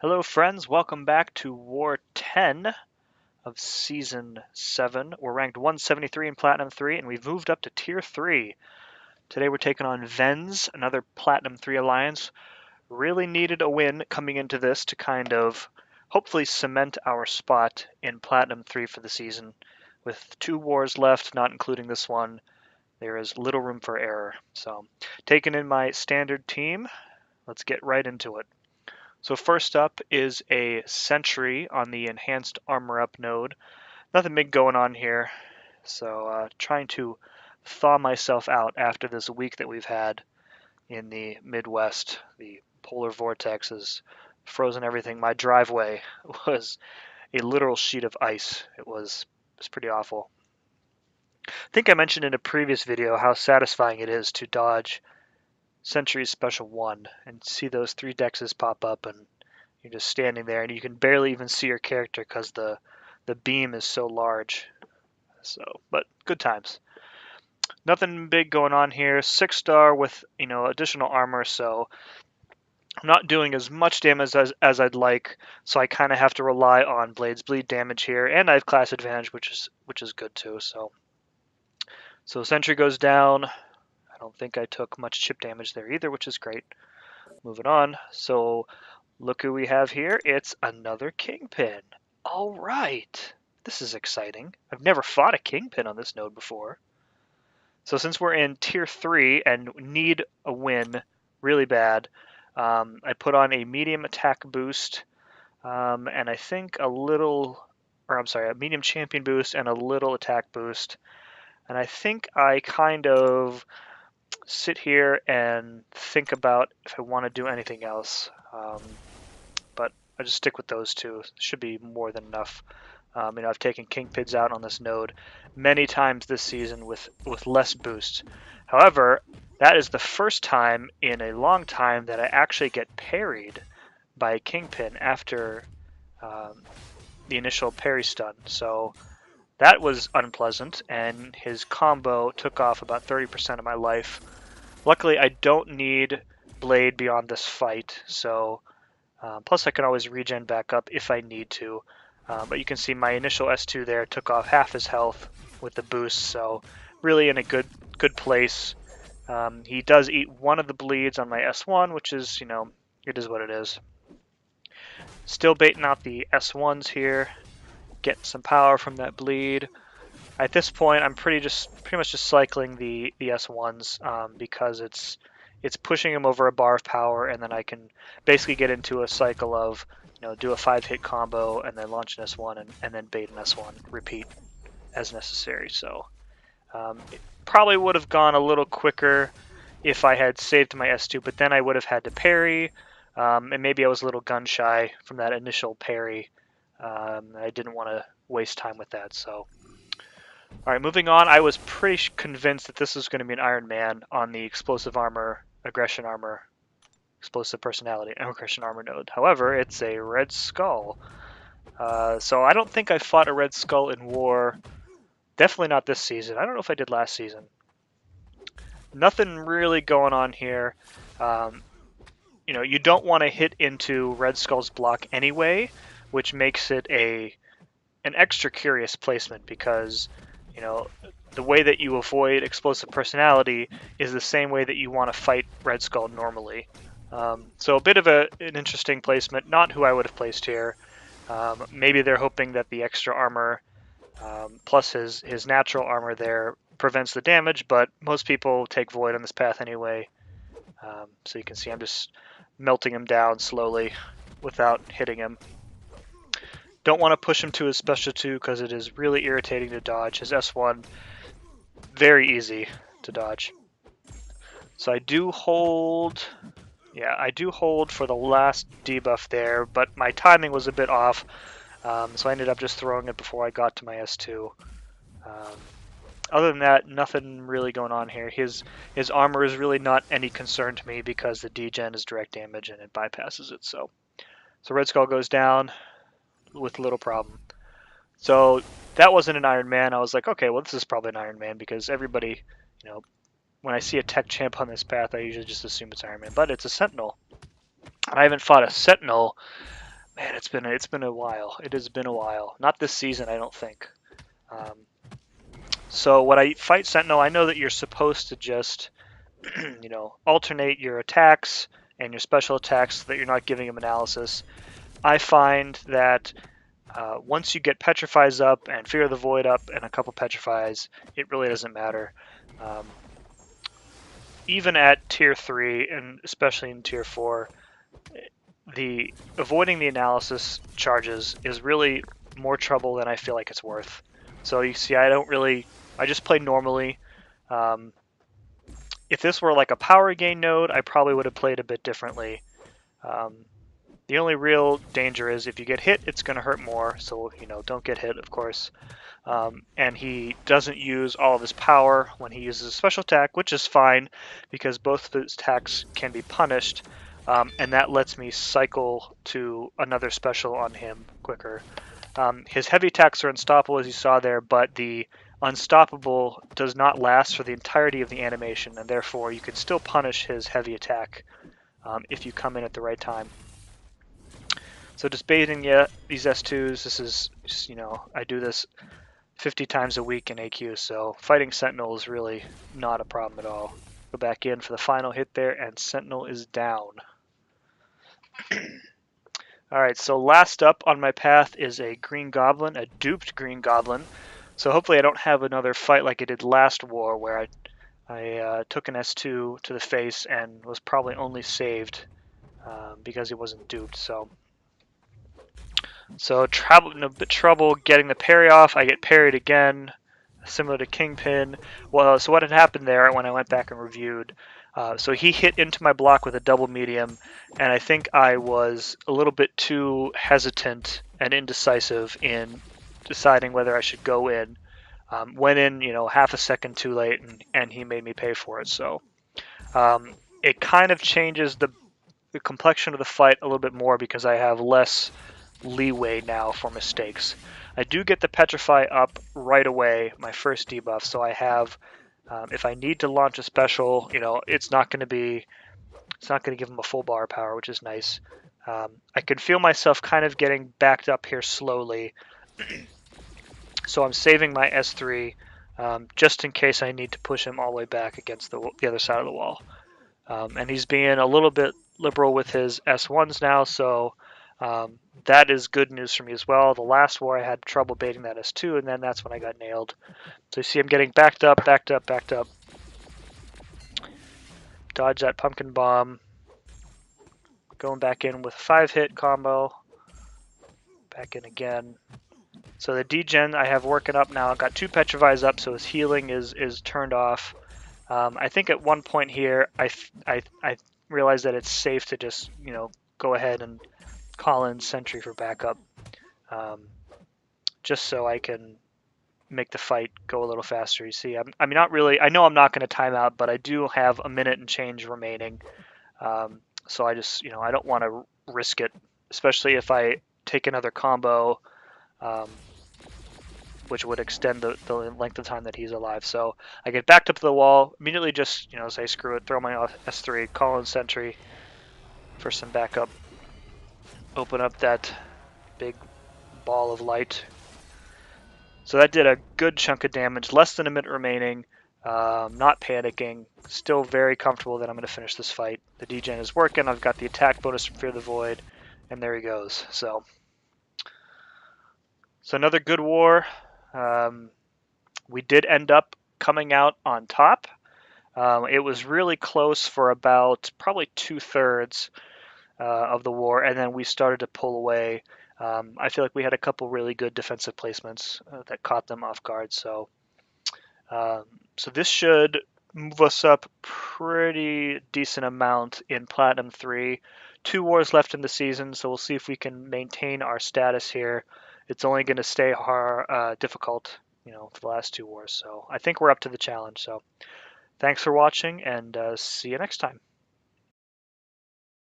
Hello friends, welcome back to War 10 of Season 7. We're ranked 173 in Platinum 3 and we've moved up to Tier 3. Today we're taking on Vends, another Platinum 3 alliance. Really needed a win coming into this to kind of hopefully cement our spot in Platinum 3 for the season. With 2 wars left, not including this one, there is little room for error. So, taking in my standard team, let's get right into it. So first up is a sentry on the enhanced armor up node. Nothing big going on here. So trying to thaw myself out after this week that we've had in the Midwest. The polar vortex has frozen everything. My driveway was a literal sheet of ice. It was pretty awful. I think I mentioned in a previous video how satisfying it is to dodge Sentry's Special 1 and see those 3 dexes pop up and you're just standing there and you can barely even see your character because the beam is so large. But good times. Nothing big going on here. 6-star with additional armor, so I'm not doing as much damage as I'd like. So I kind of have to rely on Blades Bleed damage here, and I have class advantage, which is good too. So Sentry goes down. I don't think I took much chip damage there either, which is great. Moving on. So look who we have here. It's another Kingpin. All right. This is exciting. I've never fought a Kingpin on this node before. So since we're in Tier 3 and need a win really bad, I put on a medium attack boost and I think a medium champion boost and a little attack boost. And I think I kind of sit here and think about if I want to do anything else. But I just stick with those two. Should be more than enough. I've taken Kingpins out on this node many times this season with less boost. However, that is the first time in a long time that I actually get parried by a Kingpin after the initial parry stun. So that was unpleasant, and his combo took off about 30% of my life. Luckily, I don't need Blade beyond this fight, so plus I can always regen back up if I need to. But you can see my initial S2 there took off half his health with the boost, so really in a good place. He does eat one of the bleeds on my S1, which is, it is what it is. Still baiting out the S1s here, getting some power from that bleed. At this point, I'm pretty much just cycling the S1s because it's pushing him over a bar of power, and then I can basically get into a cycle of do a 5-hit combo and then launch an S1 and then bait an S1, repeat as necessary. So it probably would have gone a little quicker if I had saved my S2, but then I would have had to parry, and maybe I was a little gun shy from that initial parry. I didn't want to waste time with that. So, all right, moving on. I was pretty convinced that this was going to be an Iron Man on the explosive armor, aggression armor, explosive personality, and aggression armor node. However, it's a Red Skull. So I don't think I fought a Red Skull in war. Definitely not this season. I don't know if I did last season. Nothing really going on here. You don't want to hit into Red Skull's block anyway, which makes it an extra curious placement because, the way that you avoid explosive personality is the same way that you want to fight Red Skull normally. So a bit of an interesting placement, not who I would have placed here. Maybe they're hoping that the extra armor plus his natural armor there prevents the damage, but most people take Void on this path anyway. So you can see I'm just melting him down slowly without hitting him. Don't want to push him to his special 2 because it is really irritating to dodge. His S1, very easy to dodge. So I do hold... Yeah, I do hold for the last debuff there, but my timing was a bit off, so I ended up just throwing it before I got to my S2. Other than that, nothing really going on here. His armor is really not any concern to me because the degen is direct damage and it bypasses it. So Red Skull goes down with little problem. So that wasn't an Iron Man. I was like, okay, well this is probably an Iron Man because everybody, when I see a tech champ on this path, I usually just assume it's Iron Man, but it's a Sentinel. And I haven't fought a Sentinel Man, it's been a while. It has been a while. Not this season, I don't think. Um, so when I fight Sentinel, I know that you're supposed to just, alternate your attacks and your special attacks so that you're not giving him analysis. I find that once you get Petrifies up and Fear of the Void up and a couple Petrifies, it really doesn't matter. Um, Even at tier 3 and especially in tier 4, the avoiding the analysis charges is really more trouble than I feel like it's worth. So you see, I just play normally. Um, if this were like a power gain node, I probably would have played a bit differently. Um, the only real danger is if you get hit, it's going to hurt more. So, don't get hit, of course. And he doesn't use all of his power when he uses a special attack, which is fine because both of his attacks can be punished, and that lets me cycle to another special on him quicker. His heavy attacks are unstoppable, as you saw there, but the unstoppable does not last for the entirety of the animation, and therefore you can still punish his heavy attack if you come in at the right time. So just baiting these S2s, this is just, I do this 50 times a week in AQ, so fighting Sentinel is really not a problem at all. Go back in for the final hit there, and Sentinel is down. Alright, so last up on my path is a Green Goblin, a duped Green Goblin. So hopefully I don't have another fight like I did last war, where I took an S2 to the face and was probably only saved because he wasn't duped. So in a bit trouble getting the parry off. I get parried again, similar to Kingpin. Well, so what had happened there when I went back and reviewed? So he hit into my block with a double medium, and I think I was a little bit too hesitant and indecisive in deciding whether I should go in. Went in, half a second too late, and he made me pay for it. So it kind of changes the complexion of the fight a little bit more because I have less leeway now for mistakes. I do get the Petrify up right away, my first debuff, so I have, if I need to launch a special, it's not going to give him a full bar power, which is nice. I can feel myself kind of getting backed up here slowly, so I'm saving my S3 just in case I need to push him all the way back against the other side of the wall. And he's being a little bit liberal with his S1s now, so that is good news for me as well. The last war I had trouble baiting that S2, and then that's when I got nailed. So you see I'm getting backed up, backed up, backed up. Dodge that pumpkin bomb. Going back in with a 5-hit combo. Back in again. So the degen I have working up now. I've got 2 Petrifies up, so his healing is turned off. I think at one point here, I realized that it's safe to just, go ahead and call in Sentry for backup, just so I can make the fight go a little faster. You see, I mean, not really. I know I'm not going to time out, but I do have a minute and change remaining. So I just, I don't want to risk it, especially if I take another combo, which would extend the length of time that he's alive. So I get backed up to the wall, immediately just, say screw it, throw my S3, call in Sentry for some backup. Open up that big ball of light. So that did a good chunk of damage, less than a minute remaining, not panicking, still very comfortable that I'm going to finish this fight. The degen is working, I've got the attack bonus from Fear the Void, and there he goes. So another good war. We did end up coming out on top. It was really close for about probably 2/3 of the war, and then we started to pull away. I feel like we had a couple really good defensive placements that caught them off guard. So this should move us up pretty decent amount in Platinum 3. 2 wars left in the season, so we'll see if we can maintain our status here. It's only going to stay difficult, for the last 2 wars. So I think we're up to the challenge. So thanks for watching, and see you next time.